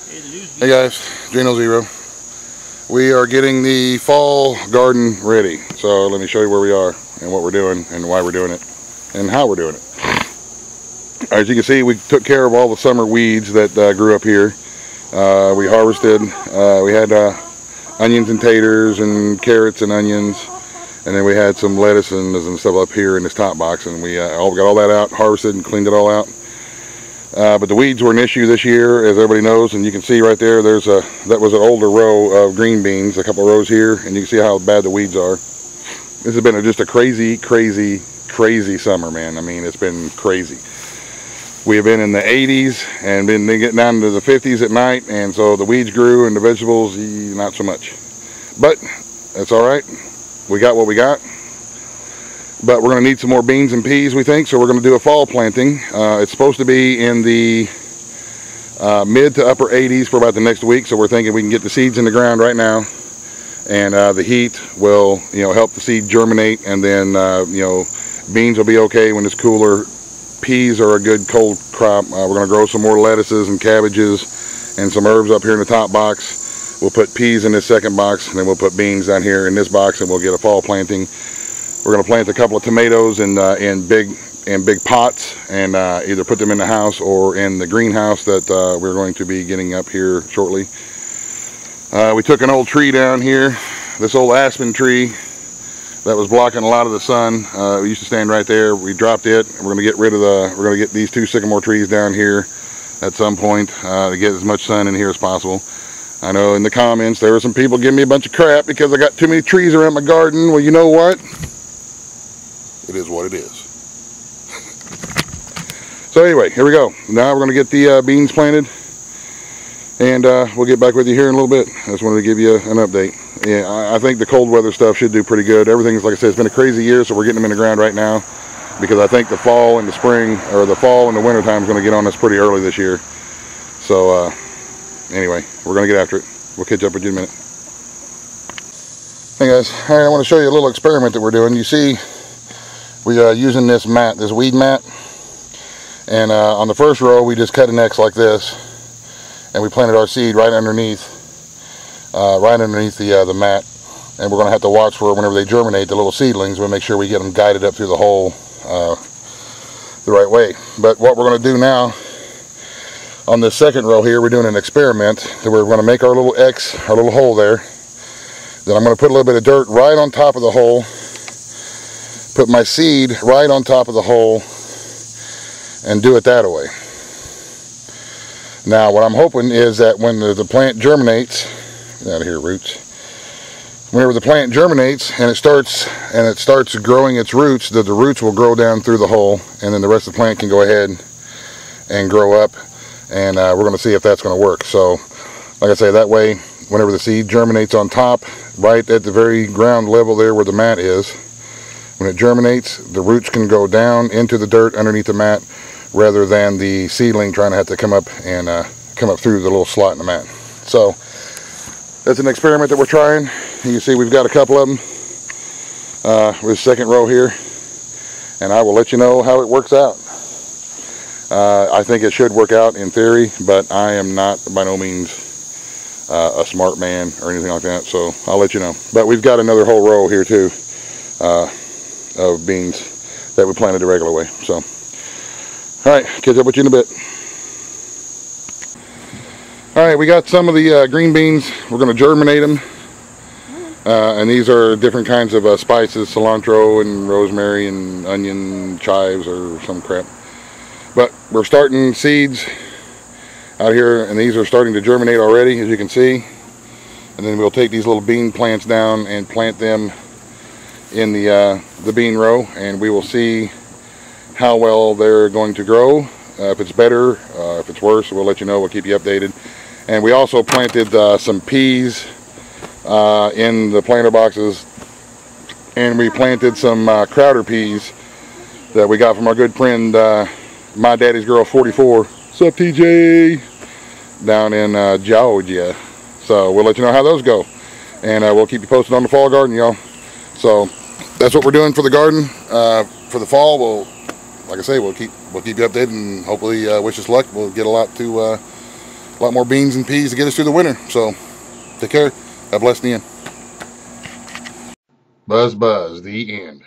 Hey guys, Drano Zero. We are getting the fall garden ready. So let me show you where we are and what we're doing and why we're doing it and how we're doing it. As you can see, we took care of all the summer weeds that grew up here. We harvested, we had onions and taters and carrots and onions, and then we had some lettuce and stuff up here in this top box, and we got all that out, harvested and cleaned it all out. But the weeds were an issue this year, as everybody knows, and you can see right there, that was an older row of green beans, a couple of rows here, and you can see how bad the weeds are. This has been just a crazy summer, man. I mean, it's been crazy. We have been in the 80s and been getting down to the 50s at night, and so the weeds grew and the vegetables, not so much. But that's all right. We got what we got. But we're going to need some more beans and peas, we think, so we're going to do a fall planting. It's supposed to be in the mid to upper 80s for about the next week, so we're thinking we can get the seeds in the ground right now, and the heat will, help the seed germinate, and then, beans will be okay when it's cooler. Peas are a good cold crop. We're going to grow some more lettuces and cabbages and some herbs up here in the top box. We'll put peas in this second box, and then we'll put beans down here in this box, and we'll get a fall planting. We're going to plant a couple of tomatoes in big pots, and either put them in the house or in the greenhouse that we're going to be getting up here shortly. We took an old tree down here, this old aspen tree that was blocking a lot of the sun. We used to stand right there. We dropped it. We're going to get rid of we're going to get these two sycamore trees down here at some point to get as much sun in here as possible. I know in the comments there were some people giving me a bunch of crap because I got too many trees around my garden. Well, you know what? It is what it is. So anyway, here we go. Now we're going to get the beans planted, and we'll get back with you here in a little bit. I just wanted to give you an update. Yeah, I think the cold weather stuff should do pretty good. Everything's, like I said, it's been a crazy year, so we're getting them in the ground right now because I think the fall and the spring, or the fall and the winter time is going to get on us pretty early this year. So anyway, we're going to get after it. We'll catch up with you in a minute. Hey guys, all right, I want to show you a little experiment that we're doing. You see, we are using this mat, this weed mat, and on the first row we just cut an X like this, and we planted our seed right underneath the mat, and we're going to have to watch for whenever they germinate, the little seedlings. We'll make sure we get them guided up through the hole the right way. But what we're going to do now on this second row here, we're doing an experiment that we're going to make our little X, our little hole there. Then I'm going to put a little bit of dirt right on top of the hole, put my seed right on top of the hole, and do it that way. Now what I'm hoping is that when the plant germinates, get out of here roots, whenever the plant germinates and it starts growing its roots, that the roots will grow down through the hole, and then the rest of the plant can go ahead and grow up, and we're going to see if that's going to work. So like I say, that way whenever the seed germinates on top, right at the very ground level there where the mat is, when it germinates, the roots can go down into the dirt underneath the mat, rather than the seedling trying to have to come up through the little slot in the mat. So that's an experiment that we're trying. You can see we've got a couple of them with the second row here, and I will let you know how it works out. I think it should work out in theory, but I am not by no means a smart man or anything like that, so I'll let you know. But we've got another whole row here too of beans that we planted the regular way. So alright, catch up with you in a bit. Alright, we got some of the green beans. We're going to germinate them, and these are different kinds of spices, cilantro and rosemary and onion, chives or some crap. But we're starting seeds out here, and these are starting to germinate already, as you can see. And then we'll take these little bean plants down and plant them in the bean row, and we will see how well they're going to grow. If it's better, if it's worse, we'll let you know. We'll keep you updated. And we also planted some peas in the planter boxes, and we planted some Crowder peas that we got from our good friend My Daddy's Girl 44. What's up, TJ? Down in Georgia. So we'll let you know how those go, and we'll keep you posted on the fall garden, y'all. So that's what we're doing for the garden for the fall. We'll, like I say, we'll keep you updated, and hopefully wish us luck. We'll get a lot to a lot more beans and peas to get us through the winter. So take care. God bless the end. Buzz, buzz, the end.